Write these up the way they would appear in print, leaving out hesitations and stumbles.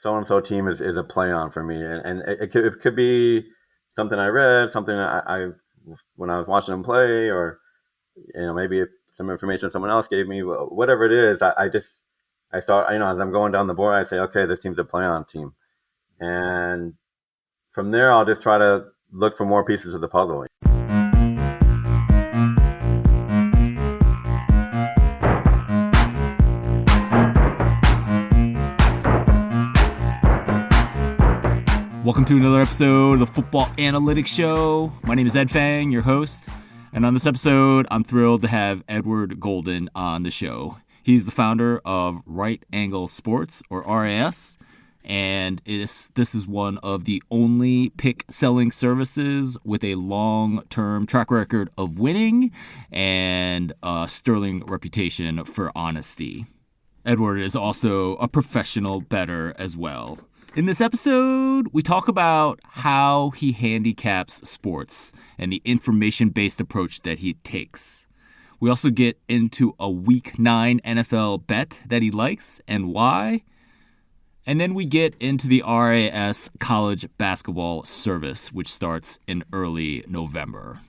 so-and-so team is a play on for me. And it could be something I read, something I when I was watching them play, or maybe some information someone else gave me. Whatever it is, I start, as I'm going down the board, I say, okay, this team's a play on team, and from there I'll just try to look for more pieces of the puzzle. Welcome to another episode of the Football Analytics Show. My name is Ed Fang, your host. And on this episode, I'm thrilled to have Edward Golden on the show. He's the founder of Right Angle Sports, or RAS. And this is one of the only pick selling services with a long-term track record of winning and a sterling reputation for honesty. Edward is also a professional bettor as well. In this episode, we talk about how he handicaps sports and the information-based approach that he takes. We also get into a Week 9 NFL bet that he likes and why. And then we get into the RAS college basketball service, which starts in early November.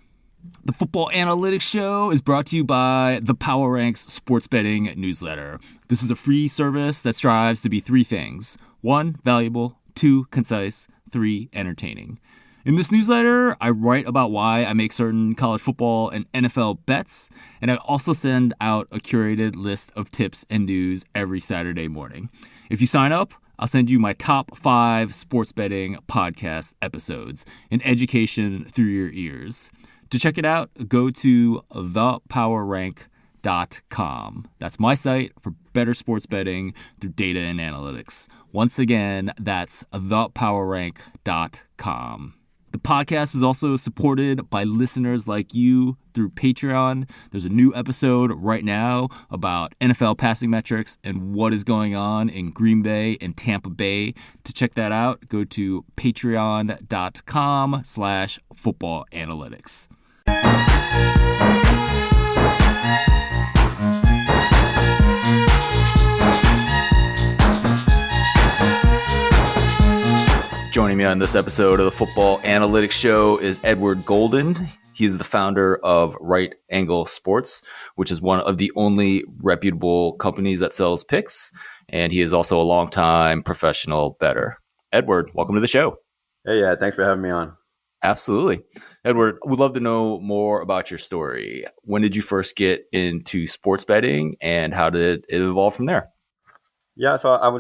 The Football Analytics Show is brought to you by the Power Ranks Sports Betting Newsletter. This is a free service that strives to be three things. 1, valuable. 2, concise. 3, entertaining. In this newsletter, I write about why I make certain college football and NFL bets, and I also send out a curated list of tips and news every Saturday morning. If you sign up, I'll send you my top 5 sports betting podcast episodes, an education through your ears. To check it out, go to thepowerrank.com. That's my site for better sports betting through data and analytics. Once again, that's thepowerrank.com. The podcast is also supported by listeners like you through Patreon. There's a new episode right now about NFL passing metrics and what is going on in Green Bay and Tampa Bay. To check that out, go to patreon.com/footballanalytics. Joining me on this episode of the Football Analytics Show is Edward Golden. He is the founder of Right Angle Sports, which is one of the only reputable companies that sells picks, and he is also a longtime professional bettor. Edward, welcome to the show. Hey, yeah, thanks for having me on. Absolutely. Edward, we'd love to know more about your story. When did you first get into sports betting, and how did it evolve from there? Yeah, so I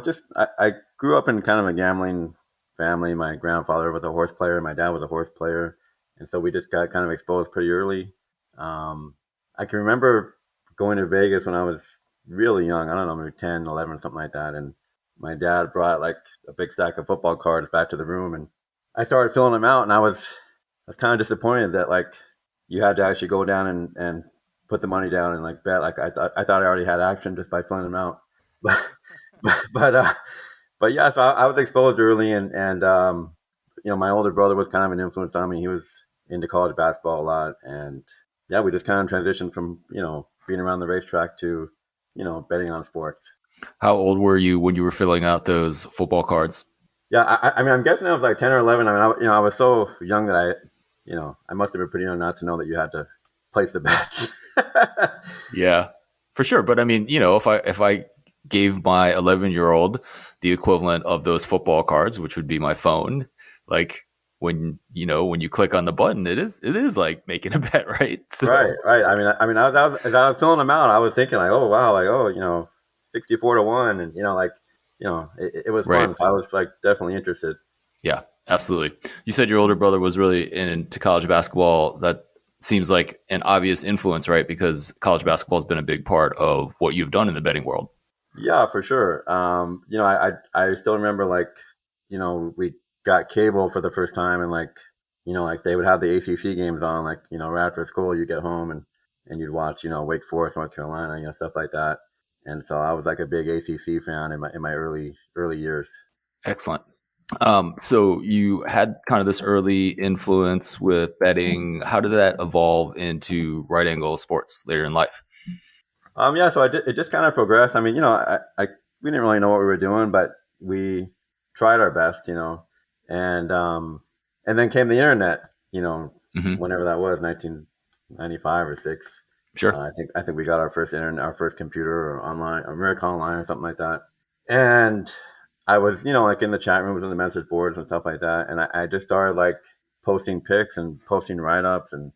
grew up in kind of a gambling family. My grandfather was a horse player. My dad was a horse player. And so we just got kind of exposed pretty early. I can remember going to Vegas when I was really young. I don't know, maybe 10, 11, something like that. And my dad brought like a big stack of football cards back to the room. And I started filling them out. And I was kind of disappointed that like you had to actually go down and put the money down and like bet. Like I thought I already had action just by filling them out. But yeah, so I was exposed early, and my older brother was kind of an influence on me. He was into college basketball a lot, and yeah, we just kind of transitioned from being around the racetrack to betting on sports. How old were you when you were filling out those football cards? Yeah, I mean, I'm guessing I was like 10 or 11. I mean, I was so young that I must have been pretty young not to know that you had to place the bets. Yeah, for sure. But I mean, if I gave my 11-year-old the equivalent of those football cards, which would be my phone, like when you click on the button, it is like making a bet, right? So, right. I mean, as I was filling them out, I was thinking like, oh wow, like 64-1, and it was fun. So I was like definitely interested. Yeah, absolutely. You said your older brother was really into college basketball. That seems like an obvious influence, right? Because college basketball has been a big part of what you've done in the betting world. Yeah, for sure. I still remember like, we got cable for the first time, and like they would have the ACC games on, like, right after school, you get home and you'd watch, Wake Forest, North Carolina, stuff like that. And so I was like a big ACC fan in my early years. Excellent. So you had kind of this early influence with betting. How did that evolve into Right Angle Sports later in life? So it just kind of progressed. I mean, we didn't really know what we were doing, but we tried our best, and then came the internet, Mm-hmm. whenever that was, 1995 or six. Sure. I think we got our first internet, our first computer or online, America Online or something like that. And I was, like in the chat rooms and the message boards and stuff like that. And I just started like posting pics and posting write ups and,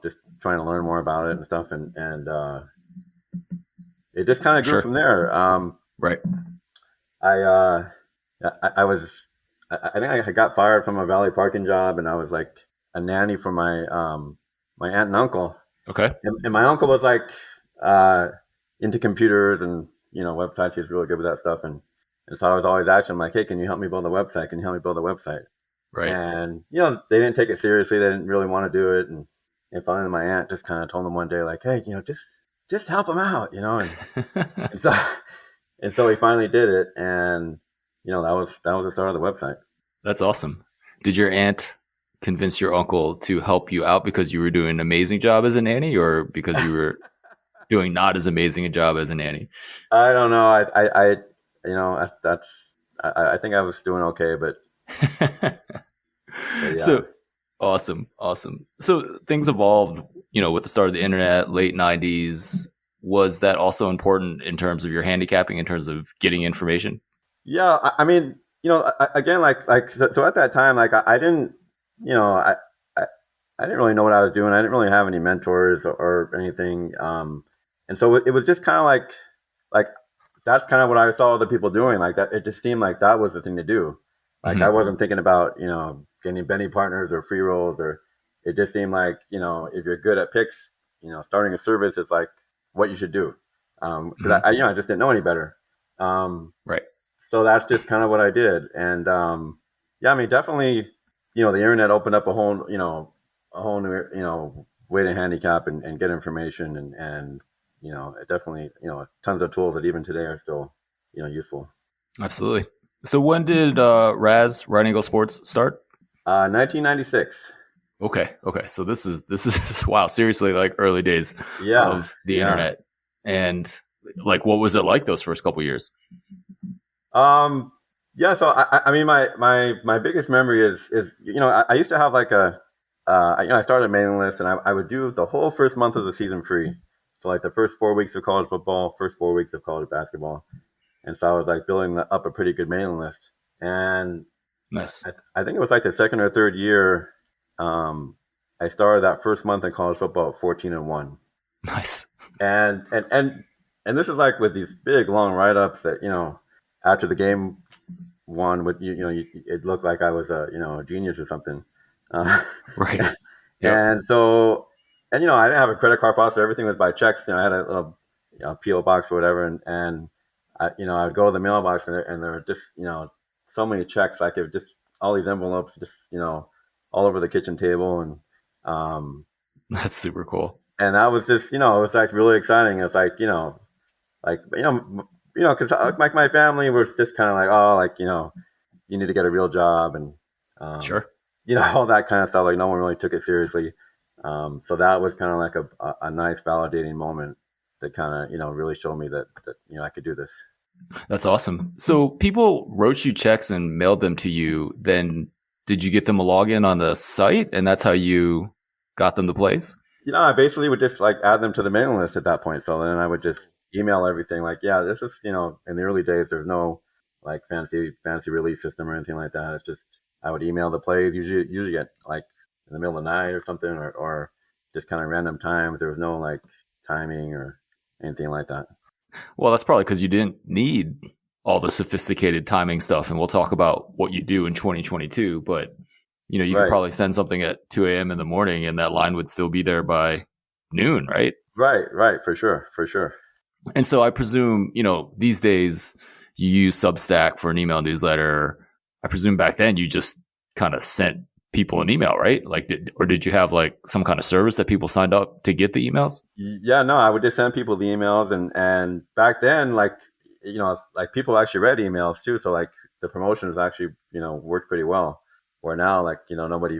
just trying to learn more about it and stuff. And it just kind of grew Sure. from there. Right. I, uh, I was, I think I got fired from a valet parking job, and I was like a nanny for my aunt and uncle. Okay. And my uncle was like uh, into computers and websites. He was really good with that stuff, and so I was always asking him like, "Hey, can you help me build a website? Can you help me build a website?" Right. And they didn't take it seriously. They didn't really want to do it, and finally my aunt just kind of told him one day like, "Hey, just help him out, and so and so he finally did it, and that was the start of the website. That's awesome. Did your aunt convince your uncle to help you out because you were doing an amazing job as a nanny, or because you were doing not as amazing a job as a nanny? I don't know. That's I think I was doing okay, but yeah. So awesome, awesome. So things evolved, with the start of the internet, late '90s. Was that also important in terms of your handicapping, in terms of getting information? Yeah, I mean, again, so at that time, like I didn't, I, I didn't really know what I was doing. I didn't really have any mentors or anything, and so it was just kind of like that's kind of what I saw other people doing. Like that, it just seemed like that was the thing to do. Like I Mm-hmm. wasn't thinking about getting Benny partners or free rolls, or it just seemed like if you're good at picks, starting a service is like what you should do. Because Mm-hmm. I just didn't know any better. Um, Right. so that's just kind of what I did. And yeah, I mean, definitely, the internet opened up a whole new, way to handicap and get information, and it definitely, tons of tools that even today are still, useful. Absolutely. So when did Raz Riding Eagle Sports start? 1996. Okay. Okay. So this is wow. Seriously, like early days Yeah, of the yeah. internet, and like, what was it like those first couple years? Um, yeah. So I mean, my biggest memory is I used to have like I started a mailing list, and I would do the whole first month of the season free. So like the first 4 weeks of college football, first 4 weeks of college basketball, and so I was like building up a pretty good mailing list. And Nice. I think it was like the second or third year, um, I started that first month in college football at 14-1, Nice. and this is like with these big long write ups that after the game one with it looked like I was a genius or something. Uh, Right. Yep. and so, and I didn't have a credit card processor. Everything was by checks. I had a little PO box or whatever, and I'd go to the mailbox, and there were just so many checks. Like it just all these envelopes, just all over the kitchen table, um, That's super cool. and that was just it was like really exciting. It's like like because like my family was just kind of like, oh, like you need to get a real job, and um, Sure. all that kind of stuff. Like no one really took it seriously. So that was kind of like a nice validating moment that kind of really showed me that I could do this. That's awesome. So people wrote you checks and mailed them to you. Then did you get them a login on the site, and that's how you got them to place? I basically would just like add them to the mailing list at that point. So then I would just email everything like, yeah, this is, in the early days, there's no like fancy release system or anything like that. It's just, I would email the plays usually at like in the middle of the night or something, or just kind of random times. There was no like timing or anything like that. Well, that's probably because you didn't need all the sophisticated timing stuff. And we'll talk about what you do in 2022. But you could Right. probably send something at 2 a.m. in the morning, and that line would still be there by noon, right? Right. For sure. For sure. And so I presume, these days you use Substack for an email newsletter. I presume back then you just kind of sent people an email, right? Like, did you have like some kind of service that people signed up to get the emails? Yeah, no, I would just send people the emails, and back then, like like people actually read emails too, so like the promotions actually worked pretty well. Where now, like nobody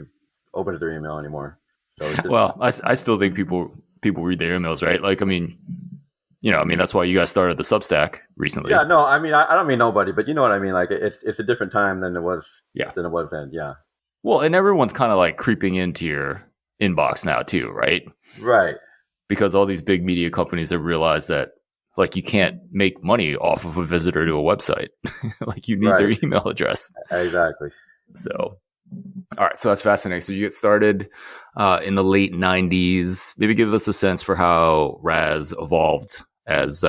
opens their email anymore, so it's just Well, I still think people read their emails, right? Like, I mean, I mean, that's why you guys started the Substack recently. Yeah, no, I mean, I don't mean nobody, but you know what I mean. Like it's a different time Yeah. than it was then. Yeah, Well, and everyone's kind of like creeping into your inbox now too, right? right, Because all these big media companies have realized that like you can't make money off of a visitor to a website. Like you need their right, email address. exactly. So, all right. So that's fascinating. So you get started in the late 90s. Maybe give us a sense for how Raz evolved as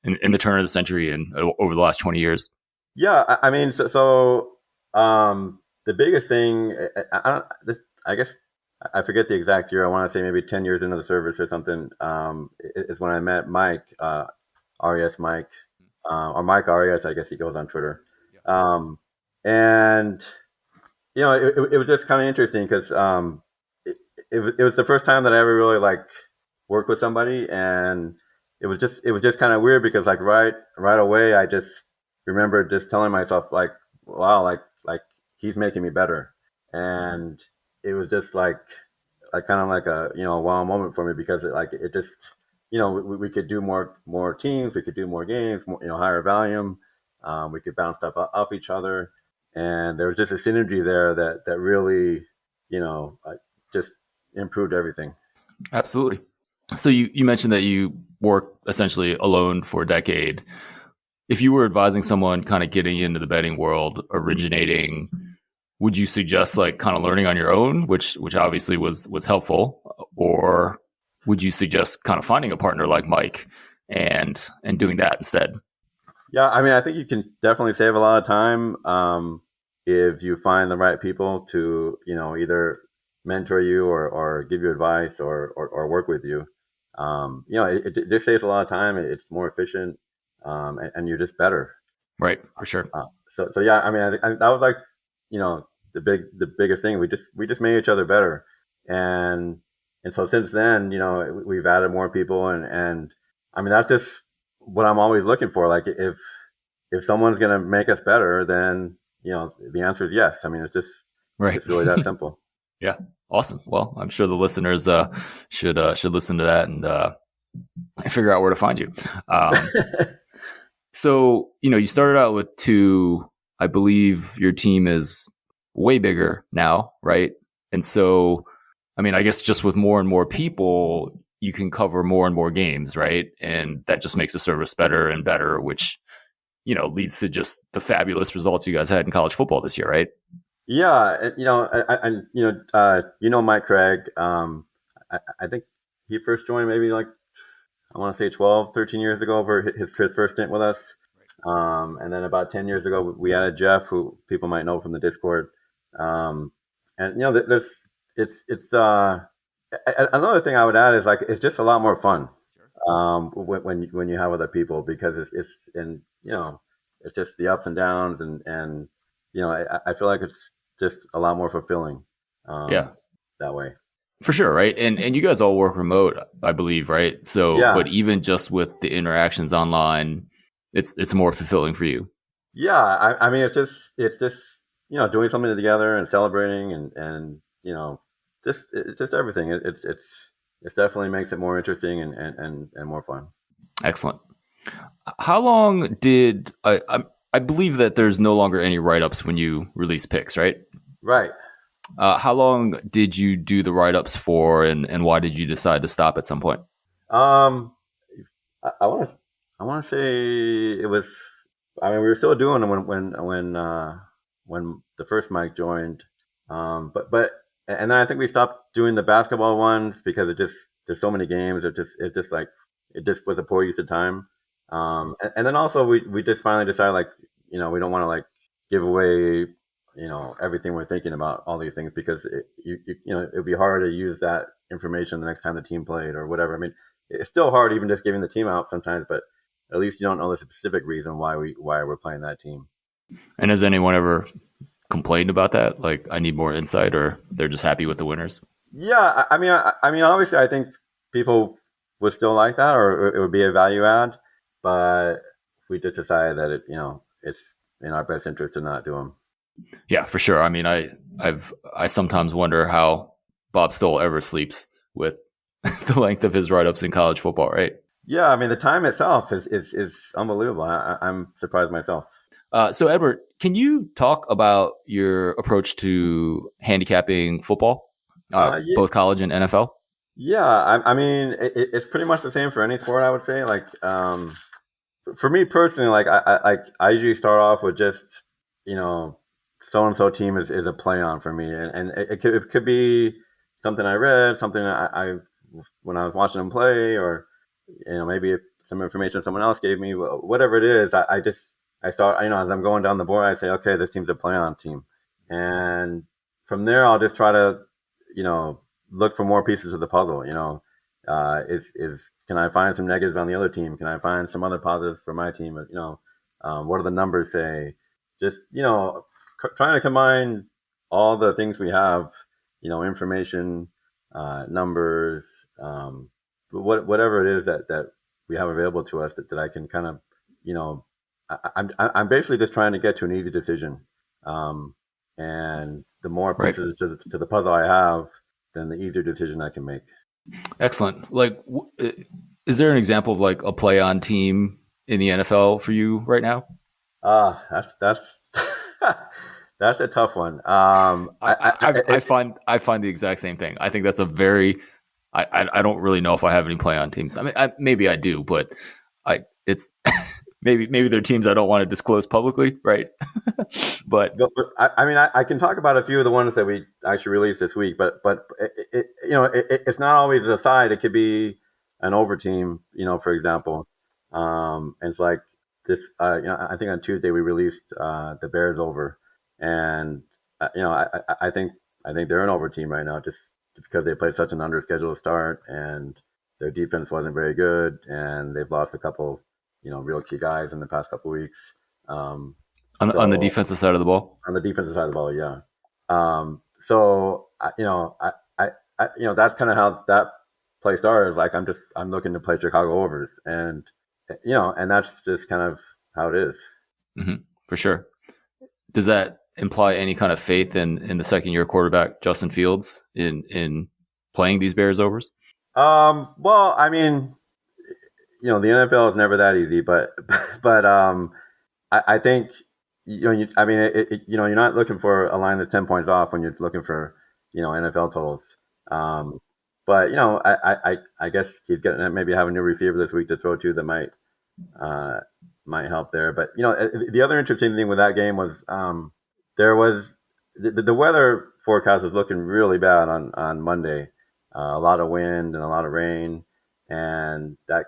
in the turn of the century and over the last 20 years. Yeah, I mean, the biggest thing, I guess I forget the exact year. I want to say maybe 10 years into the service or something. Is when I met Mike, RES Mike, or Mike RES, I guess he goes on Twitter. Um, and it was just kind of interesting because it was the first time that I ever really like worked with somebody, and it was just kind of weird because like right away I just remember just telling myself like, wow, like he's making me better, and it was just like kind of like a wow moment for me because it just we could do more teams, we could do more games, more, higher volume, we could bounce stuff off each other, and there was just a synergy there that really like just improved everything. Absolutely. So you mentioned that you work essentially alone for a decade. If you were advising someone kind of getting into the betting world, originating, would you suggest like kind of learning on your own, which obviously was helpful, or would you suggest kind of finding a partner like Mike and doing that instead? Yeah, I mean, I think you can definitely save a lot of time if you find the right people to, either mentor you or give you advice or work with you. It just saves a lot of time. It's more efficient, and you're just better. Right, for sure. So yeah, I mean, that was like, the biggest thing. We just made each other better, and so since then, we've added more people, and I mean, that's just what I'm always looking for. Like if someone's gonna make us better, then the answer is yes. I mean, Right. it's really that simple. Yeah. Awesome. Well, I'm sure the listeners should listen to that and figure out where to find you. So, you started out with two. I believe your team is way bigger now, right? And so, I mean, I guess just with more and more people, you can cover more and more games, right? And that just makes the service better and better, which, leads to just the fabulous results you guys had in college football this year, right? Yeah, Mike Craig. I think he first joined maybe like I want to say 12, 13 years ago for his first stint with us. And then about 10 years ago, we added Jeff, who people might know from the Discord. And there's another thing I would add is like it's just a lot more fun when you have other people because it's just the ups and downs and I feel like it's just a lot more fulfilling. Yeah. That way. For sure, right? And you guys all work remote, I believe, right? So, Yeah. but even just with the interactions online, it's more fulfilling for you. Yeah, I mean, it's just doing something together and celebrating and it's just everything. It definitely makes it more interesting and more fun. Excellent. How long did I believe that there's no longer any write ups when you release picks, right? Right. How long did you do the write ups for, and why did you decide to stop at some point? Um, I want to say it was. I mean, we were still doing them when the first Mike joined. But and then I think we stopped doing the basketball ones because there's so many games. It just was a poor use of time. And then also we just finally decided like we don't want to like give away everything we're thinking about all these things because it'd be hard to use that information the next time the team played or whatever. I mean, it's still hard even just giving the team out sometimes, but at least you don't know the specific reason why we're playing that team. And has anyone ever complained about that? Like, I need more insight, or they're just happy with the winners? Yeah, I mean, obviously, I think people would still like that, or it would be a value add, but we just decided that it's in our best interest to not do them. Yeah, for sure. I mean, I sometimes wonder how Bob Stoll ever sleeps with the length of his write ups in college football, right? Yeah, I mean the time itself is unbelievable. I'm surprised myself. So, Edward, can you talk about your approach to handicapping football, Yeah, both college and NFL? yeah. I mean it's pretty much the same for any sport. I would say like for me personally, like I usually start off with just you know so and so team is a play on for me, and it could be something I read, something I when I was watching them play, or maybe some information someone else gave me, whatever it is. I just I start as I'm going down the board, I say okay, this team's a play on team, and from there I'll just try to you know look for more pieces of the puzzle. Is can I find some negatives on the other team? Can I find some other positives for my team? What do the numbers say? Just trying to combine all the things we have, information, numbers, whatever it is that we have available to us that I can kind of, you know, I'm basically just trying to get to an easy decision. And the more Right. pieces to the puzzle I have, then the easier decision I can make. Excellent. Like, is there an example of like a play on team in the NFL for you right now? That's that's a tough one. I find the exact same thing. I think that's a very I don't really know if I have any play on teams. I mean, maybe I do, but it's maybe they're teams I don't want to disclose publicly, right? but I mean, I can talk about a few of the ones that we actually released this week, but it's not always a side. It could be an over team, for example. And it's like this, I think on Tuesday we released the Bears over, and I think they're an over team right now, just because they played such an under schedule start, and their defense wasn't very good, and they've lost a couple, real key guys in the past couple weeks. Um, on the so defensive side of the ball, on the defensive side of the ball, yeah. So that's kind of how that play started. Like I'm looking to play Chicago overs, and and that's just kind of how it is. mm-hmm, for sure. Does that imply any kind of faith in the second year quarterback Justin Fields in playing these Bears overs? Well, I mean, the NFL is never that easy, but I think I mean, you're not looking for a line that's 10 points off when you're looking for NFL totals. Um, but I guess he's getting maybe have a new receiver this week to throw to that uh, might help there. But the other interesting thing with that game was there was the weather forecast was looking really bad on Monday. A lot of wind and a lot of rain, and that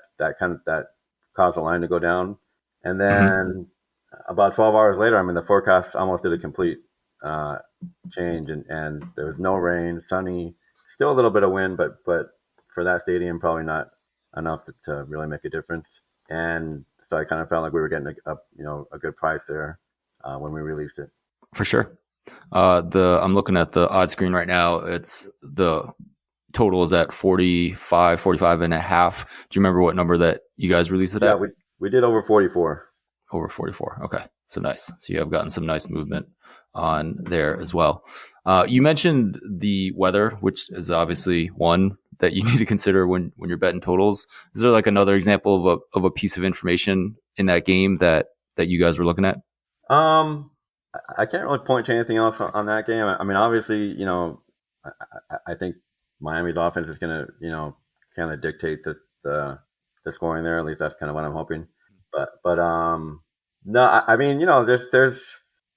caused the line to go down. And Mm-hmm. then about 12 hours later, I mean, the forecast almost did a complete uh, change, and there was no rain, sunny, still a little bit of wind, but for that stadium, probably not enough to really make a difference. And so I kind of felt like we were getting a good price there when we released it. For sure. I'm looking at the odd screen right now. It's the total is at 45 and a half. Do you remember what number that you guys released it Yeah, at? we did over 44. Over 44. Okay. So nice. So you have gotten some nice movement on there as well. You mentioned the weather, which is obviously one that you need to consider when you're betting totals. Is there like another example of a piece of information in that game that you guys were looking at? Um, I can't really point to anything else on that game. I mean, obviously, I think Miami's offense is going to, kind of dictate the scoring there. At least that's kind of what I'm hoping. But no, I mean, there's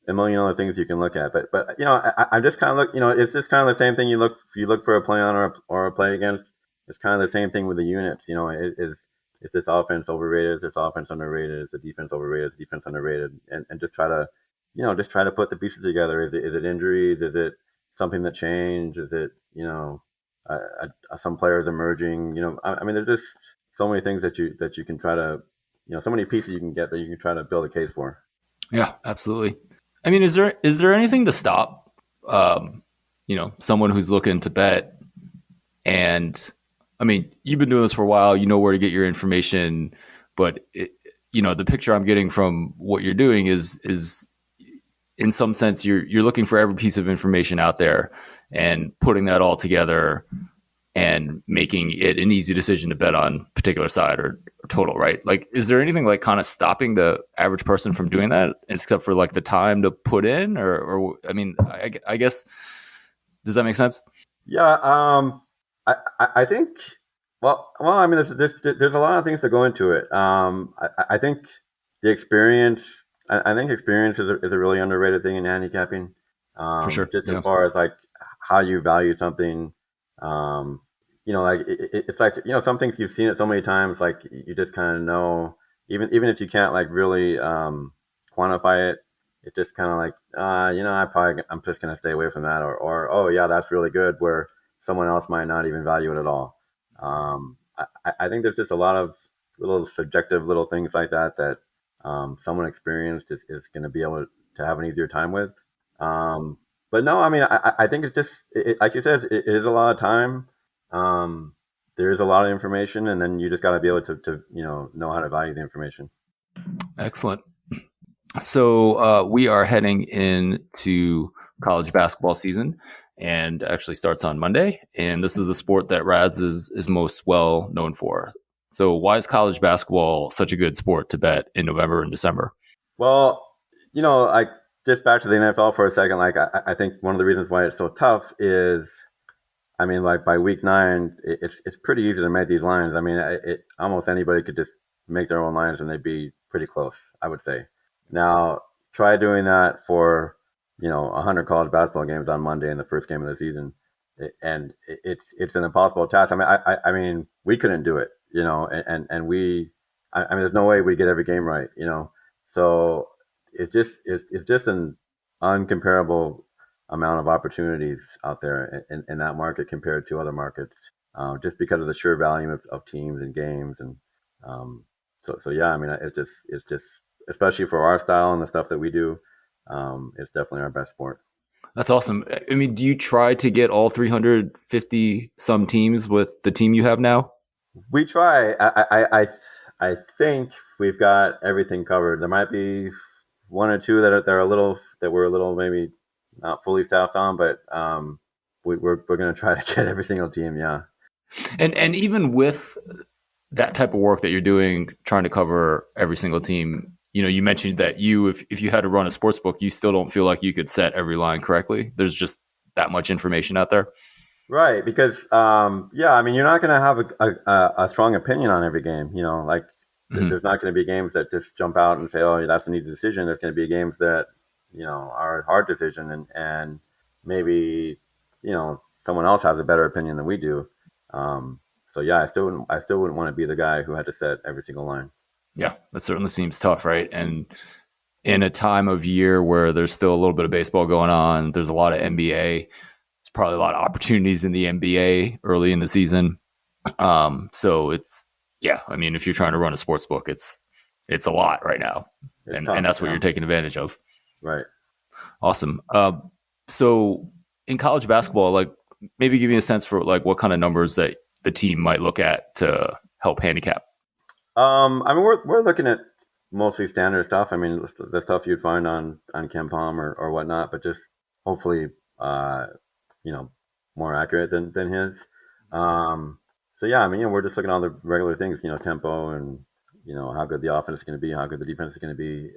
a million other things you can look at. But I'm just kind of look. It's just kind of the same thing. You look for a play on or a play against. It's kind of the same thing with the units. Is this offense overrated? Is this offense underrated? Is the defense overrated? Is the defense underrated? And just try to just try to put the pieces together. Is it injuries? Is it something that changed? Is it some players emerging? I mean, there's just so many things that you can try to so many pieces you can get that you can try to build a case for. Yeah, absolutely. I mean, is there anything to stop, someone who's looking to bet? And I mean, you've been doing this for a while. You know where to get your information, but the picture I'm getting from what you're doing is in some sense you're looking for every piece of information out there and putting that all together and making it an easy decision to bet on particular side or total, right? Like, is there anything like kind of stopping the average person from doing that, except for like the time to put in, or I mean, I guess, does that make sense? Yeah, I think. Well, I mean, there's a lot of things that go into it. I think the experience. I think experience is a really underrated thing in handicapping. For sure. Just as Yeah. far as like how you value something. Um, like it's like some things you've seen it so many times, like you just kind of know. Even if you can't like really quantify it, it's just kind of like, I'm just gonna stay away from that, or oh yeah, that's really good, where someone else might not even value it at all. I think there's just a lot of little subjective little things like that that someone experienced is going to be able to have an easier time with. Um, but no, I mean, I think it's just like you said, it is a lot of time. Um, there's a lot of information, and then you just got to be able to know how to value the information. Excellent. So we are heading into college basketball season, and actually starts on Monday. And this is the sport that Raz is most well known for. So why is college basketball such a good sport to bet in November and December? Well, like just back to the NFL for a second. Like I think one of the reasons why it's so tough is, I mean, like by week 9, it's pretty easy to make these lines. I mean, almost anybody could just make their own lines and they'd be pretty close, I would say. Now, try doing that for 100 college basketball games on Monday in the first game of the season, and it's an impossible task. I mean, I mean, we couldn't do it, and I mean, there's no way we get every game right. So it's just an uncomparable amount of opportunities out there in that market compared to other markets, just because of the sheer volume of teams and games. And so yeah, I mean, it's just especially for our style and the stuff that we do, it's definitely our best sport. That's awesome. I mean, do you try to get all 350 some teams with the team you have now? We try. I think we've got everything covered. There might be one or two that are a little that we're a little maybe not fully staffed on, but we're going to try to get every single team. Yeah. And even with that type of work that you're doing, trying to cover every single team, you mentioned that if you had to run a sports book, you still don't feel like you could set every line correctly. There's just that much information out there. Right, because yeah, I mean, you're not going to have a strong opinion on every game. Like Mm-hmm. there's not going to be games that just jump out and say, "Oh, that's an easy decision." There's going to be games that are a hard decision, and maybe someone else has a better opinion than we do. Um, so yeah, I still wouldn't want to be the guy who had to set every single line. Yeah, that certainly seems tough, right? And in a time of year where there's still a little bit of baseball going on, there's a lot of NBA. There's probably a lot of opportunities in the NBA early in the season. So it's yeah. I mean, if you're trying to run a sports book, it's a lot right now, It's and tough. that's what Yeah. you're taking advantage of. Right. Awesome. So in college basketball, like maybe give me a sense for like what kind of numbers that the team might look at to help handicap. I mean, we're looking at mostly standard stuff. I mean, the stuff you'd find on Kempom or whatnot, but just hopefully, uh, you know, more accurate than his. Um, so yeah, I mean, we're just looking at all the regular things, tempo and how good the offense is going to be, how good the defense is going to be,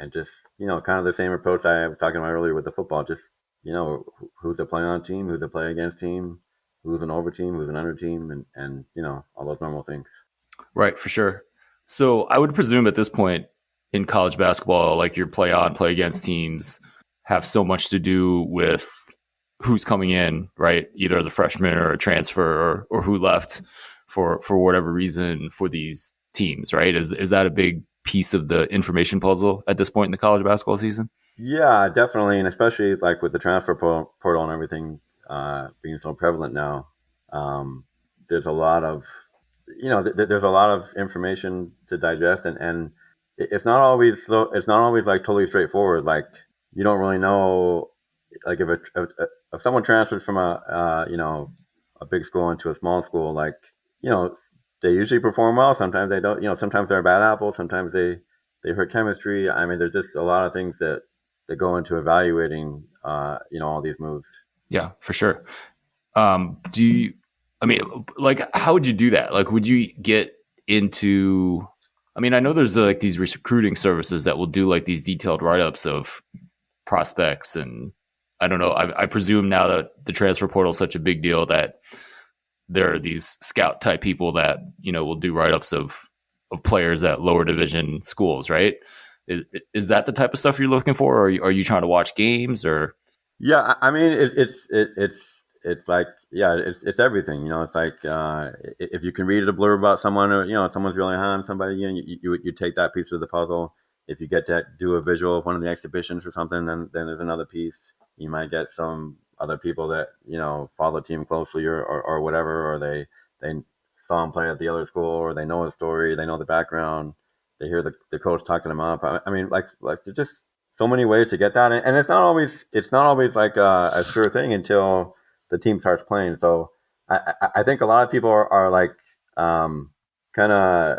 and just kind of the same approach I was talking about earlier with the football. Just who's the play on team, who's the play against team, who's an over team, who's an under team, and all those normal things. Right, for sure. So I would presume at this point in college basketball, like your play on, play against teams have so much to do with who's coming in, right? Either as a freshman or a transfer or who left for whatever reason for these teams, right? Is that a big piece of the information puzzle at this point in the college basketball season? Yeah, definitely, and especially like with the transfer portal and everything being so prevalent now, um, there's a lot of there's a lot of information to digest, and it's not always like totally straightforward. Like you don't really know, like if someone transfers from a big school into a small school, like you know they usually perform well. Sometimes they don't. Sometimes they're a bad apple. Sometimes they hurt chemistry. I mean, there's just a lot of things that go into evaluating all these moves. Yeah, for sure. Do you I mean, like, how would you do that? Like, would you get into? I mean, I know there's like these recruiting services that will do like these detailed write ups of prospects, and I don't know. I presume now that the transfer portal is such a big deal that there are these scout type people that will do write ups of players at lower division schools, right? Is that the type of stuff you're looking for, or are you trying to watch games, or? Yeah, I mean it's like yeah, it's everything. It's like if you can read a blurb about someone, or someone's really high on somebody, you take that piece of the puzzle. If you get to do a visual of one of the exhibitions or something, then there's another piece. You might get some other people that follow the team closely, or whatever, or they saw him play at the other school, or they know his story, they know the background, they hear the coach talking him up. I mean, like there's just so many ways to get that, and it's not always like a sure thing until the team starts playing. So I think a lot of people are like kind of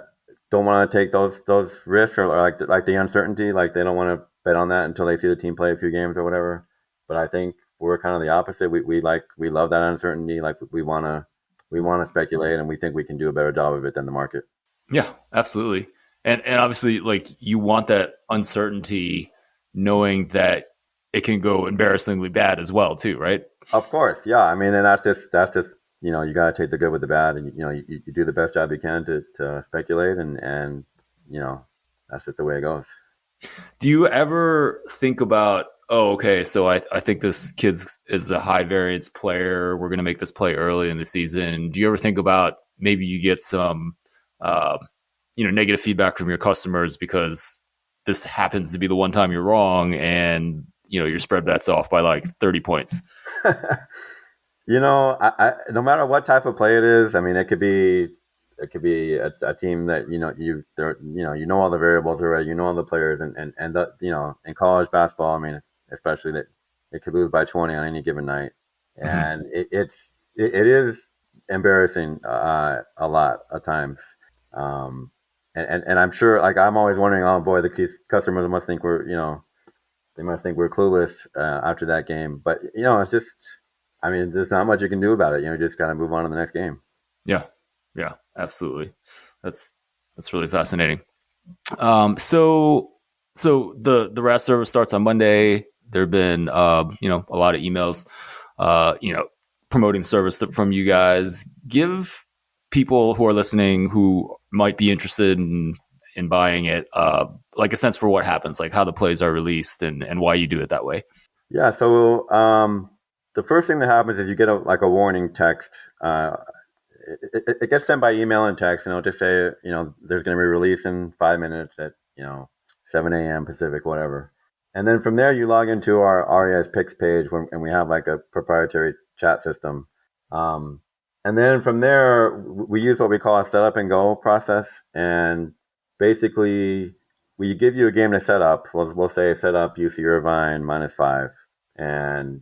don't want to take those risks, or like the uncertainty, like they don't want to bet on that until they see the team play a few games or whatever. But I think we're kind of the opposite. We love that uncertainty. Like we want to speculate, and we think we can do a better job of it than the market. Yeah, absolutely. And obviously, like, you want that uncertainty, knowing that it can go embarrassingly bad as well, too, right? Of course, yeah. I mean, and that's just you got to take the good with the bad, and you do the best job you can to speculate, and that's just the way it goes. Do you ever think about, oh, okay, so I think this kid is a high variance player. We're going to make this play early in the season. Do you ever think about maybe you get some, uh, negative feedback from your customers because this happens to be the one time you're wrong, and your spread bets off by like 30 points? No matter what type of play it is, I mean, it could be a team that all the variables already, all the players, and in college basketball, I mean, especially that it could lose by 20 on any given night, Mm-hmm. and it is embarrassing a lot of times. Um, and I'm sure, like, I'm always wondering, oh boy, the customers must think they must think we're clueless after that game, but it's just, I mean, there's not much you can do about it. You just got to move on to the next game. Yeah, yeah, absolutely. That's really fascinating. So the RAS service starts on Monday. There have been a lot of emails, promoting service from you guys. Give people who are listening who might be interested in buying it, like a sense for what happens, like how the plays are released and why you do it that way. Yeah. So the first thing that happens is you get a warning text. It gets sent by email and text, and it'll just say, there's going to be a release in 5 minutes at 7 a.m. Pacific, whatever. And then from there, you log into our RES Picks page, and we have like a proprietary chat system. And then from there, we use what we call a setup and go process. And basically, we give you a game to set up. We'll say set up UC Irvine -5. And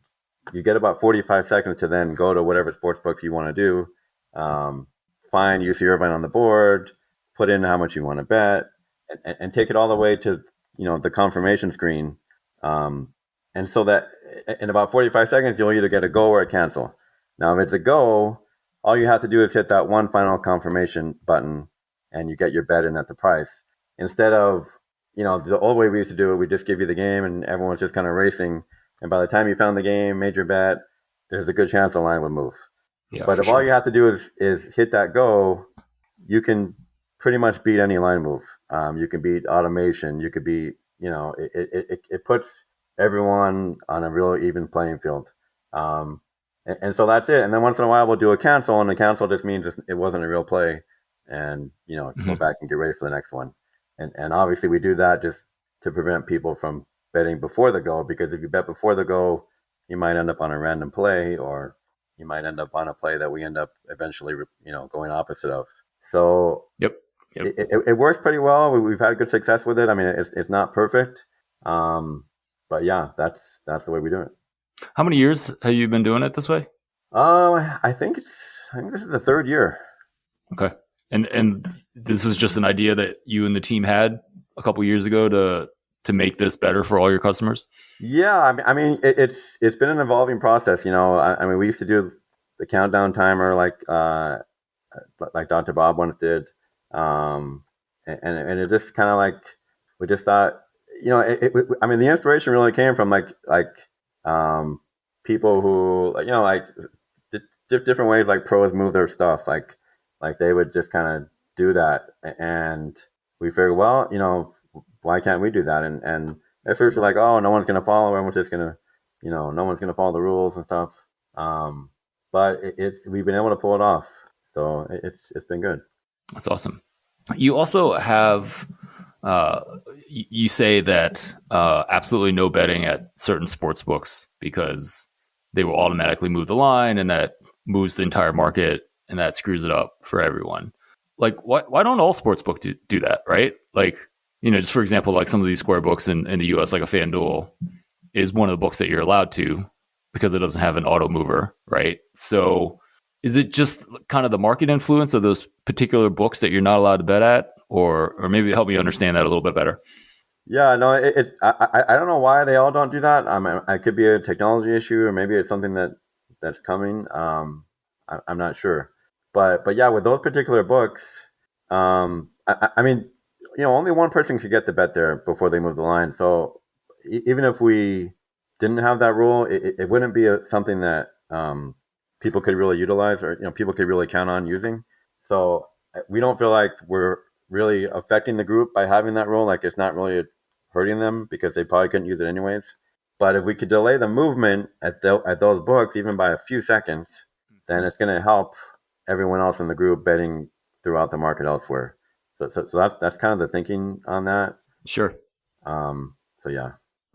you get about 45 seconds to then go to whatever sports books you want to do. Find UC Irvine on the board, put in how much you want to bet, and take it all the way to the confirmation screen. And so that in about 45 seconds, you'll either get a go or a cancel. Now, if it's a go, all you have to do is hit that one final confirmation button, and you get your bet in at the price. Instead of the old way we used to do it, we just give you the game, and everyone's just kind of racing. And by the time you found the game, made your bet, there's a good chance the line would move. Yeah, But for if all sure. you have to do is hit that go, you can pretty much beat any line move. You can beat automation. You could beat, it puts everyone on a real even playing field. And so that's it. And then once in a while we'll do a cancel, and the cancel just means it wasn't a real play, and go Mm-hmm. back and get ready for the next one. And obviously we do that just to prevent people from betting before the go, because if you bet before the go, you might end up on a random play, or you might end up on a play that we end up eventually, going opposite of. So Yep. Yep. it works pretty well. We've had good success with it. I mean, it's not perfect, but yeah, that's the way we do it. How many years have you been doing it this way? I think this is the third year. Okay. And this was just an idea that you and the team had a couple years ago to make this better for all your customers? Yeah, I mean, it's been an evolving process. I mean, we used to do the countdown timer like Dr. Bob once did, and it just kind of like we just thought, I mean, the inspiration really came from um, people who different ways like pros move their stuff, like they would just kind of do that, and we figured, well, why can't we do that? And at first we're like, oh, no one's gonna follow, everyone's just gonna, no one's gonna follow the rules and stuff. Um, but we've been able to pull it off, so it's been good. That's awesome. You also have, you say that absolutely no betting at certain sports books because they will automatically move the line, and that moves the entire market, and that screws it up for everyone. Like, why don't all sports books do that, right? Like, just for example, like some of these square books in the US, like a FanDuel is one of the books that you're allowed to because it doesn't have an auto mover, right? So is it just kind of the market influence of those particular books that you're not allowed to bet at, or maybe help me understand that a little bit better? Yeah, no, I don't know why they all don't do that. It could be a technology issue, or maybe it's something that's coming. I'm not sure, but yeah, with those particular books, I mean, only one person could get the bet there before they move the line. So even if we didn't have that rule, it wouldn't be something that people could really utilize, or people could really count on using. So we don't feel like we're really affecting the group by having that rule. Like, it's not really hurting them because they probably couldn't use it anyways. But if we could delay the movement at those books even by a few seconds, then it's going to help everyone else in the group betting throughout the market elsewhere. So that's kind of the thinking on that. Sure. So yeah.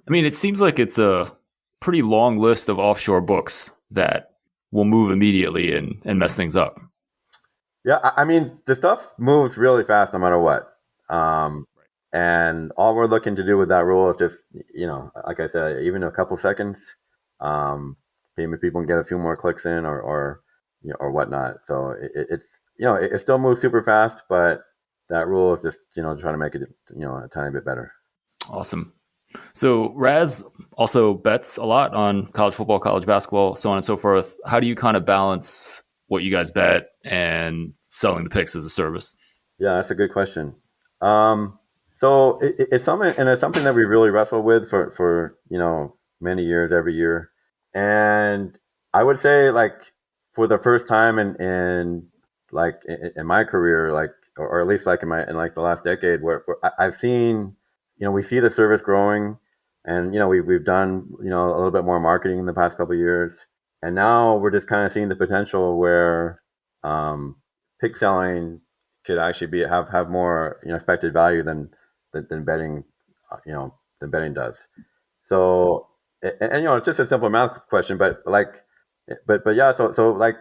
I mean, it seems like it's a pretty long list of offshore books that will move immediately and mess things up. Yeah, I mean, the stuff moves really fast no matter what. And all we're looking to do with that rule is just, like I said, even a couple seconds, maybe people can get a few more clicks in, or whatnot. So it still moves super fast, but that rule is just, trying to make it, a tiny bit better. Awesome. So Raz also bets a lot on college football, college basketball, so on and so forth. How do you kind of balance what you guys bet and selling the picks as a service? Yeah, that's a good question. So it's something that we really wrestle with for many years, every year. And I would say, like, for the first time in my career, like, or at least like in like the last decade, where I've seen, we see the service growing, and we've done a little bit more marketing in the past couple of years, and now we're just kind of seeing the potential where pick selling could actually have more expected value than betting, than betting does. So, and it's just a simple math question, but yeah, so like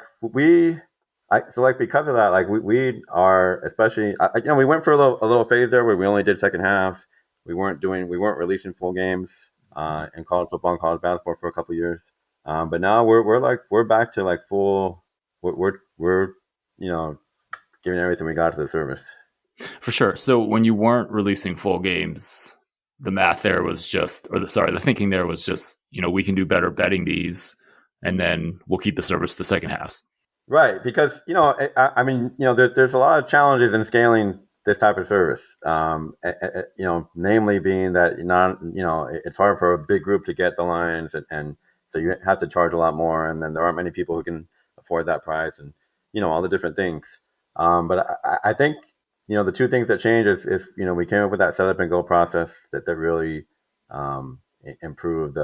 because of that, like we are, especially, we went for a little phase there where we only did second half. We weren't releasing full games in college football and college basketball for a couple of years. But now we're back to like full. We're giving everything we got to the service. For sure. So when you weren't releasing full games, the math there was just, the thinking there was just, we can do better betting these, and then we'll keep the service to second halves. Right, because I mean, there's a lot of challenges in scaling this type of service. Namely being that it's hard for a big group to get the lines, and so you have to charge a lot more, and then there aren't many people who can afford that price, and all the different things. But I think the two things that change is we came up with that setup and go process that really improved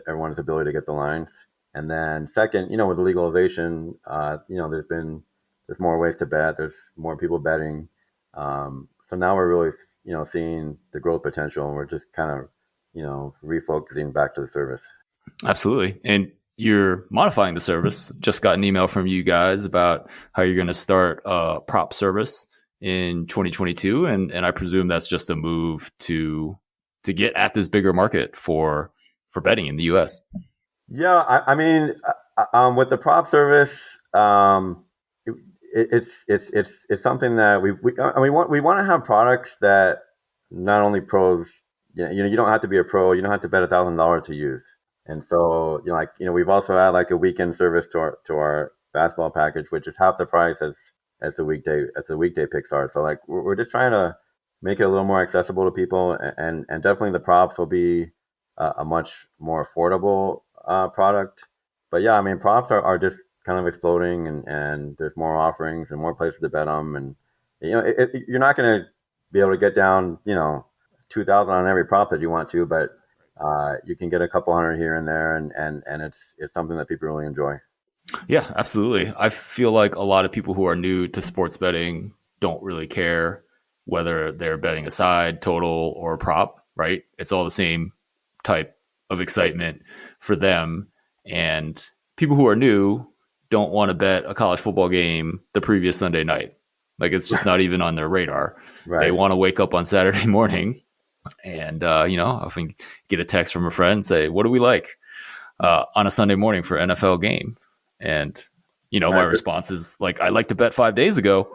everyone's ability to get the lines. And then second, with the legalization, there's more ways to bet. There's more people betting. So now we're really, seeing the growth potential, and we're just kind of, refocusing back to the service. Absolutely. And you're modifying the service. Just got an email from you guys about how you're going to start a prop service in 2022. And I presume that's just a move to get at this bigger market for betting in the US. Yeah, I mean, with the prop service, it's something that we want to have products that not only pros, you don't have to be a pro, you don't have to bet $1,000 to use. And so, we've also had like a weekend service to basketball package, which is half the price as the weekday picks are. So like we're just trying to make it a little more accessible to people, and definitely the props will be a much more affordable product. But yeah, I mean props are just kind of exploding, and there's more offerings and more places to bet them, and you're not going to be able to get down 2,000 on every prop that you want to, but you can get a couple hundred here and there, and it's something that people really enjoy. Yeah, absolutely. I feel like a lot of people who are new to sports betting don't really care whether they're betting a side, total, or prop, right? It's all the same type of excitement for them. And people who are new don't want to bet a college football game the previous Sunday night. Like it's just not even on their radar. They Right. want to wake up on Saturday morning and, often get a text from a friend and say, what do we like on a Sunday morning for NFL game? And, my Right. response is like, I like to bet 5 days ago,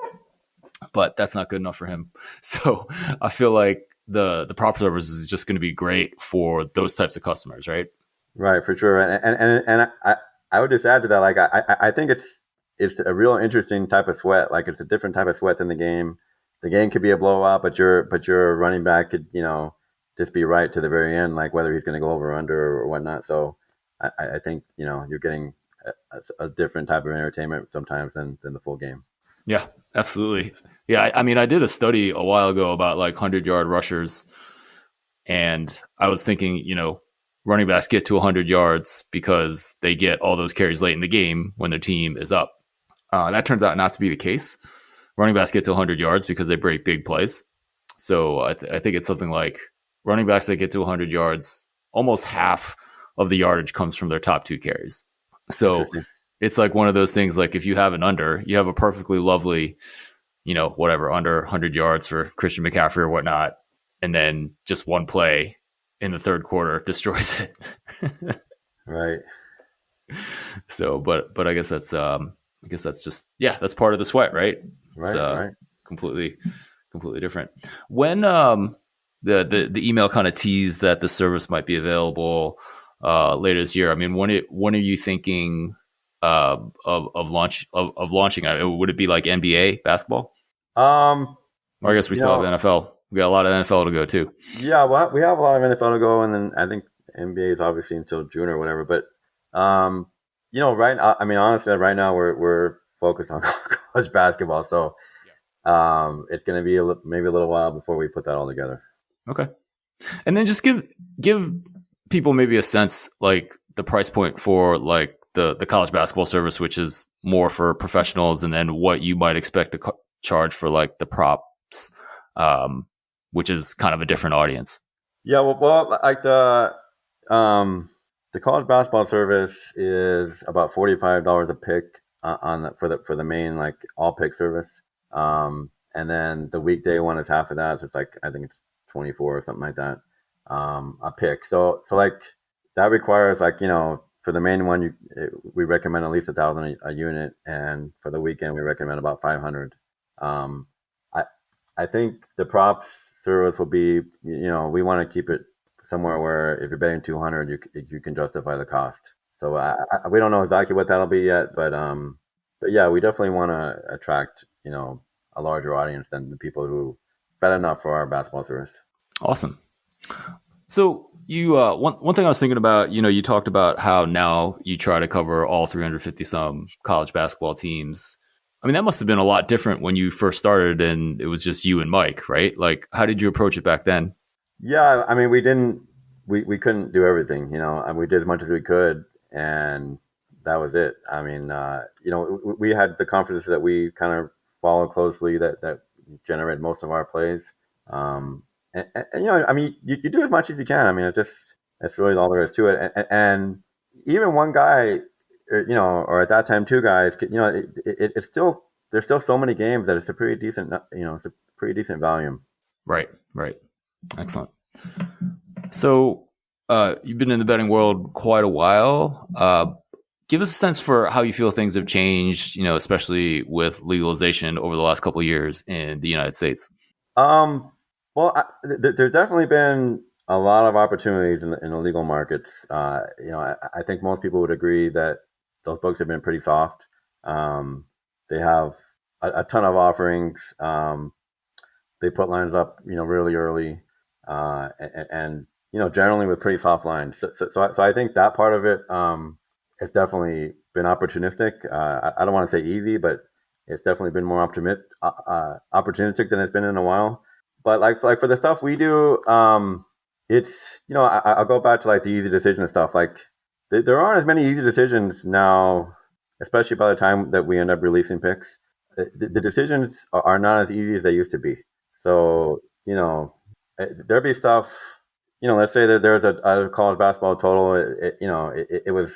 but that's not good enough for him. So I feel like the prop service is just going to be great for those types of customers, right? Right, for sure. And I would just add to that, like I think it's a real interesting type of sweat. Like it's a different type of sweat than the game. The game could be a blowout, but your running back could, just be right to the very end, like whether he's going to go over or under or whatnot. So I think, you're getting a different type of entertainment sometimes than the full game. Yeah, absolutely. Yeah, I mean, I did a study a while ago about like 100-yard rushers, and I was thinking, running backs get to 100 yards because they get all those carries late in the game when their team is up. That turns out not to be the case. Running backs get to 100 yards because they break big plays. So I think it's something like running backs that get to 100 yards, almost half of the yardage comes from their top two carries. So Interesting. it's like one of those things, like if you have an under, you have a perfectly lovely, whatever, under 100 yards for Christian McCaffrey or whatnot. And then just one play in the third quarter destroys it. Right. So, but I guess that's just, yeah, that's part of the sweat, right? It's Right. Right. completely different. When the email kind of teased that the service might be available later this year. I mean, when are you thinking of launching it? Would it be like NBA basketball? Um, Or I guess we you still have know, NFL. We got a lot of NFL to go too. Yeah, well, we have a lot of NFL to go, and then I think NBA is obviously until June or whatever. But right? I mean, honestly, right now we're focused on college basketball, so it's going to be maybe a little while before we put that all together. Okay. And then just give people maybe a sense, like the price point for like the college basketball service, which is more for professionals, and then what you might expect to charge for like the props, which is kind of a different audience. Yeah, well, like the college basketball service is about $45 a pick for the main like all pick service. And then the weekday one is half of that, so it's like I think it's 24 or something like that, a pick. So like that requires like for the main one we recommend at least 1,000 a unit, and for the weekend we recommend about 500. Um, I I think the props service will be we want to keep it somewhere where if you're betting 200 you can justify the cost. So we don't know exactly what that'll be yet, but yeah, we definitely want to attract a larger audience than the people who bet enough for our basketball service. Awesome. So you one thing I was thinking about, you talked about how now you try to cover all 350 some college basketball teams. I mean, that must have been a lot different when you first started and it was just you and Mike, right? Like, how did you approach it back then? Yeah, I mean, we couldn't do everything, and we did as much as we could, and that was it. I mean, we had the conferences that we kind of follow closely that generate most of our plays. I mean, you do as much as you can. I mean, that's really all there is to it. And even one guy, or at that time two guys, it's still there's still so many games that it's a pretty decent, it's a pretty decent volume. Right. Excellent. So you've been in the betting world quite a while. Give us a sense for how you feel things have changed, especially with legalization over the last couple of years in the United States. Well, there's definitely been a lot of opportunities in the legal markets. I think most people would agree that those books have been pretty soft. Um, they have a ton of offerings. They put lines up, really early, and generally with pretty soft lines. So I think that part of it has definitely been opportunistic. I don't want to say easy, but it's definitely been more opportunistic than it's been in a while. But like for the stuff we do, it's I'll go back to like the easy decision stuff. Like there aren't as many easy decisions now, especially by the time that we end up releasing picks. The decisions are not as easy as they used to be. So, there'd be stuff, let's say that there's a college basketball total, it was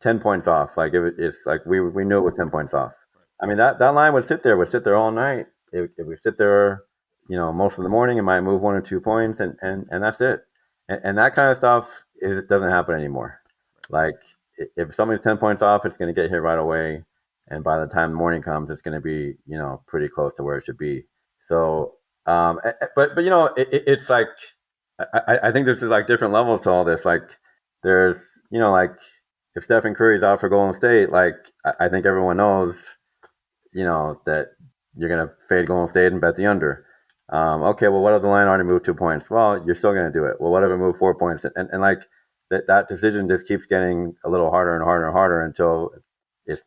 10 points off. Like it's like we knew it was 10 points off. I mean, that line would sit there all night. It would sit there, most of the morning. It might move 1 or 2 points and that's it. And that kind of stuff doesn't happen anymore. Like if something's 10 points off, it's going to get hit right away. And by the time the morning comes, it's going to be, pretty close to where it should be. So, but it's like I think there's like different levels to all this. Like there's like if Stephen Curry's out for Golden State, like I think everyone knows that you're gonna fade Golden State and bet the under. Okay, well, what if the line already moved 2 points? Well, you're still gonna do it. Well, what if it moved 4 points? And like that decision just keeps getting a little harder and harder and harder until it's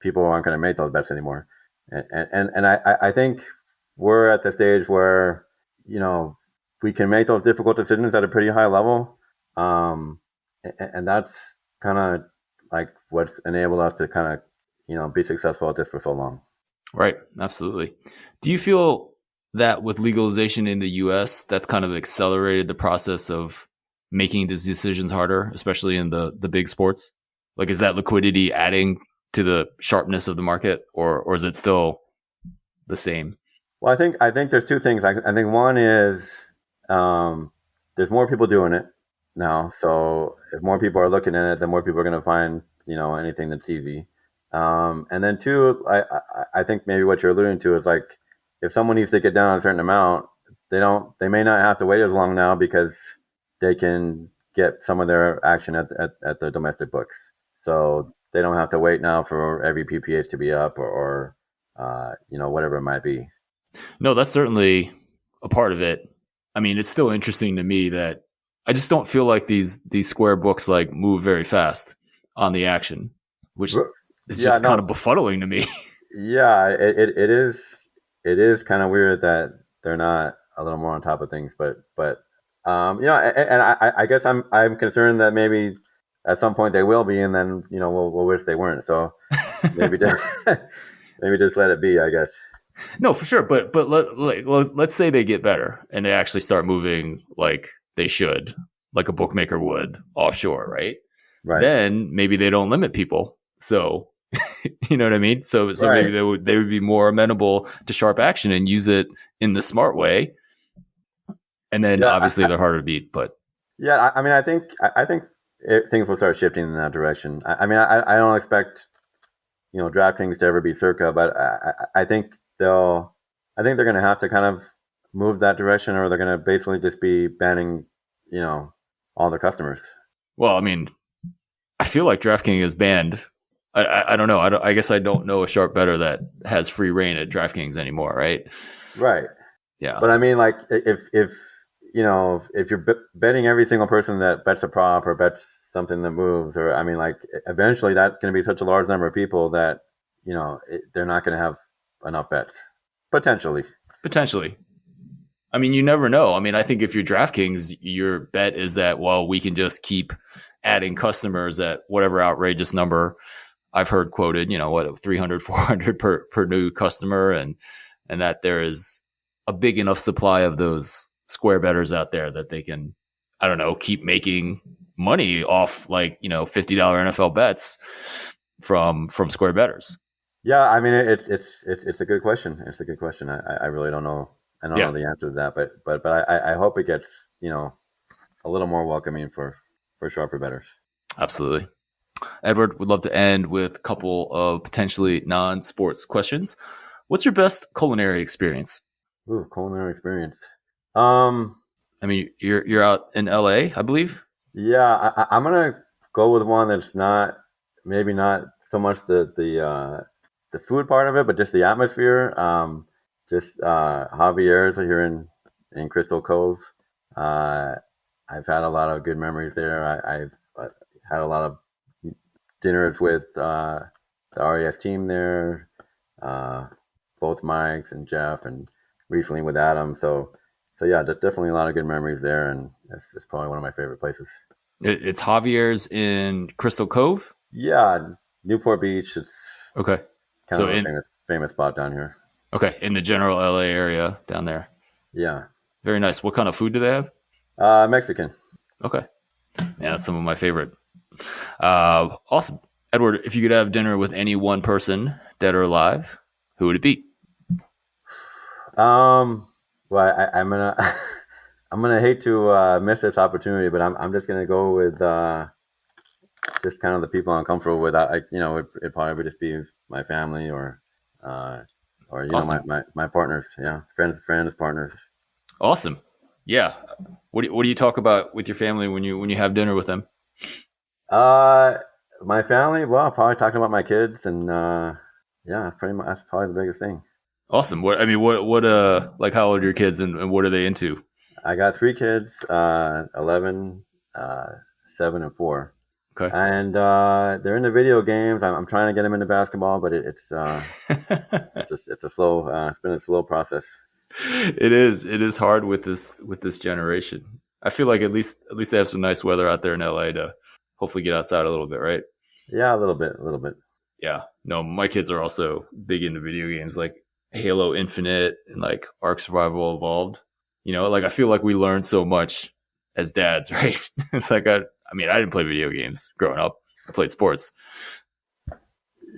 people aren't gonna make those bets anymore. And I think we're at the stage where we can make those difficult decisions at a pretty high level, and that's kind of like what's enabled us to kind of be successful at this for so long. Right, absolutely. Do you feel that with legalization in the U.S., that's kind of accelerated the process of making these decisions harder, especially in the big sports? Like, is that liquidity adding to the sharpness of the market, or is it still the same? Well, I think there's two things. I think one is there's more people doing it now. So if more people are looking at it, then more people are going to find anything that's easy. And then two, I think maybe what you're alluding to is like if someone needs to get down a certain amount, they may not have to wait as long now because they can get some of their action at the domestic books. So they don't have to wait now for every PPH to be up or whatever it might be. No, that's certainly a part of it. I mean, it's still interesting to me that I just don't feel like these square books like move very fast on the action, which is just kind of befuddling to me. Yeah, it is kind of weird that they're not a little more on top of things, but and I guess I'm concerned that maybe at some point they will be, and then we'll wish they weren't. So maybe just maybe just let it be, I guess. No, for sure. But let's say they get better and they actually start moving like they should, like a bookmaker would offshore, right? Right. Then maybe they don't limit people. So you know what I mean? So Right. maybe they would be more amenable to sharp action and use it in the smart way. And then obviously they're harder to beat. But yeah, I mean, I think things will start shifting in that direction. I mean, I don't expect DraftKings to ever be Circa, but I think they're going to have to kind of move that direction, or they're going to basically just be banning, all their customers. Well, I mean, I feel like DraftKings is banned. I don't know. I guess I don't know a sharp bettor that has free reign at DraftKings anymore, right? Right. Yeah. But I mean, like, if you're betting every single person that bets a prop or bets something that moves, or I mean, like, eventually that's going to be such a large number of people that they're not going to have enough bets. Potentially. I mean, you never know. I mean, I think if you're DraftKings, your bet is that, well, we can just keep adding customers at whatever outrageous number I've heard quoted, 300, 400 per new customer, and that there is a big enough supply of those square bettors out there that they can, I don't know, keep making money off like, $50 NFL bets from square bettors. Yeah, I mean, it's a good question. It's a good question. I really don't know. I don't know the answer to that, but I hope it gets a little more welcoming for sharper bettors. Absolutely. Edward, would love to end with a couple of potentially non-sports questions. What's your best culinary experience? Ooh, culinary experience. I mean, you're out in LA, I believe. Yeah, I'm gonna go with one that's maybe not so much the food part of it, but just the atmosphere. Just Javier's here in Crystal Cove. I've had a lot of good memories there. I've had a lot of dinners with the RES team there, both Mike's and Jeff, and recently with Adam. So yeah, definitely a lot of good memories there, and it's probably one of my favorite places. It's Javier's in Crystal Cove? Yeah, Newport Beach. It's okay. kind of a famous spot down here. Okay, in the general LA area down there. Yeah. Very nice. What kind of food do they have? Mexican. Okay. Yeah, that's some of my favorite. Awesome. Edward, if you could have dinner with any one person, dead or alive, who would it be? Well, I'm gonna I'm gonna hate to miss this opportunity, but I'm just gonna go with just kind of the people I'm comfortable with. It'd probably just be my family or awesome. my partners. Yeah, friends, partners. Awesome. Yeah. What do you talk about with your family when you have dinner with them? My family. Well, probably talking about my kids, and yeah, that's probably the biggest thing. Awesome. What like how old are your kids and what are they into? I got 3 kids, 11, 7, and 4. Okay. And they're into video games. I'm trying to get them into basketball, but it's it's a slow. It's been a slow process. It is hard with this generation. I feel like at least they have some nice weather out there in LA to hopefully get outside a little bit, right? Yeah, a little bit. Yeah. No, my kids are also big into video games like Halo Infinite and like Ark Survival Evolved. I feel like we learned so much as dads, right? It's like I didn't play video games growing up. I played sports.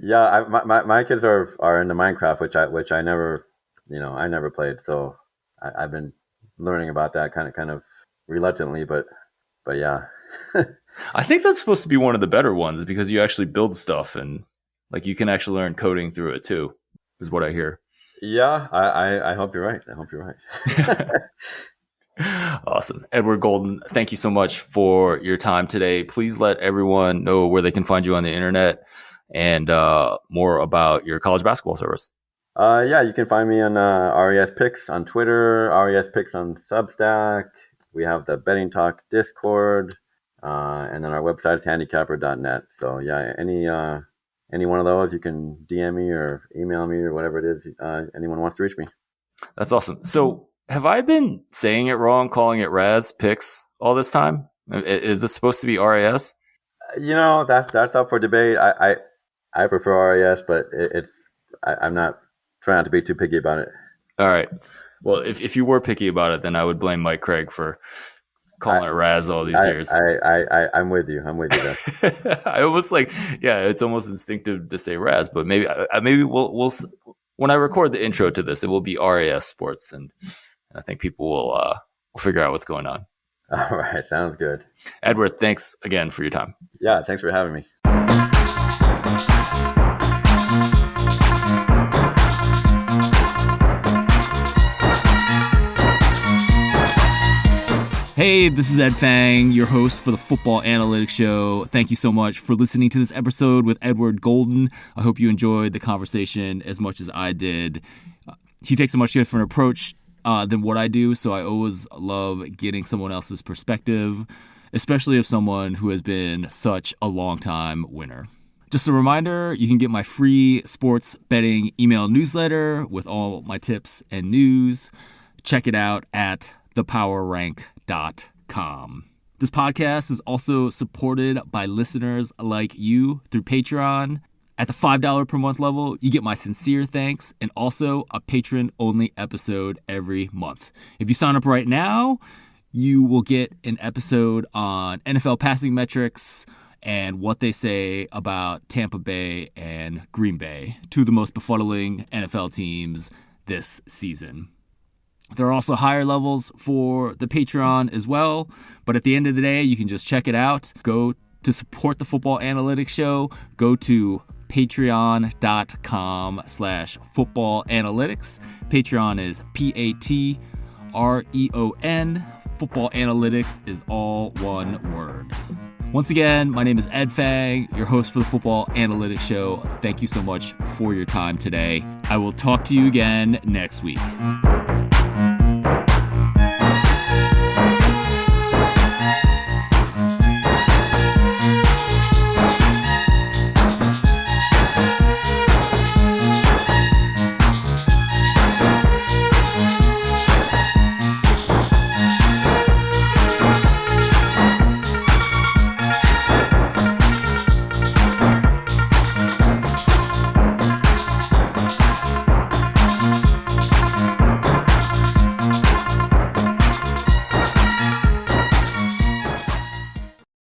Yeah, my kids are into Minecraft, which I never, I never played. So I've been learning about that kind of reluctantly, but yeah. I think that's supposed to be one of the better ones because you actually build stuff and like you can actually learn coding through it too, is what I hear. Yeah, I hope you're right. Awesome. Edward Golden, thank you so much for your time today. Please let everyone know where they can find you on the internet and more about your college basketball service. Yeah, you can find me on RES Picks on Twitter, RES Picks on Substack. We have the Betting Talk Discord, and then our website is handicapper.net. So yeah, any one of those, you can DM me or email me or whatever it is anyone wants to reach me. That's awesome. So have I been saying it wrong, calling it RAS Picks all this time? Is this supposed to be RAS? That's up for debate. I prefer RAS, but I'm not trying not to be too picky about it. All right. Well, if you were picky about it, then I would blame Mike Craig for calling it Raz all these years. I'm with you. I almost it's almost instinctive to say Raz, but maybe we'll when I record the intro to this, it will be RAS Sports, and I think people will figure out what's going on. All right, sounds good. Edward, thanks again for your time. Yeah, thanks for having me. Hey, this is Ed Fang, your host for the Football Analytics Show. Thank you so much for listening to this episode with Edward Golden. I hope you enjoyed the conversation as much as I did. He takes a much different approach than what I do, so I always love getting someone else's perspective, especially of someone who has been such a long-time winner. Just a reminder, you can get my free sports betting email newsletter with all my tips and news. Check it out at thepowerrank.com. This podcast is also supported by listeners like you through Patreon. At the $5 per month level, you get my sincere thanks and also a patron-only episode every month. If you sign up right now, you will get an episode on NFL passing metrics and what they say about Tampa Bay and Green Bay, two of the most befuddling NFL teams this season. There are also higher levels for the Patreon as well, but at the end of the day, you can just check it out. Go to support the Football Analytics Show. Go to patreon.com/footballanalytics. Patreon is Patreon. Football Analytics is all one word. Once again, my name is Ed Fang, your host for the Football Analytics Show. Thank you so much for your time today. I will talk to you again next week.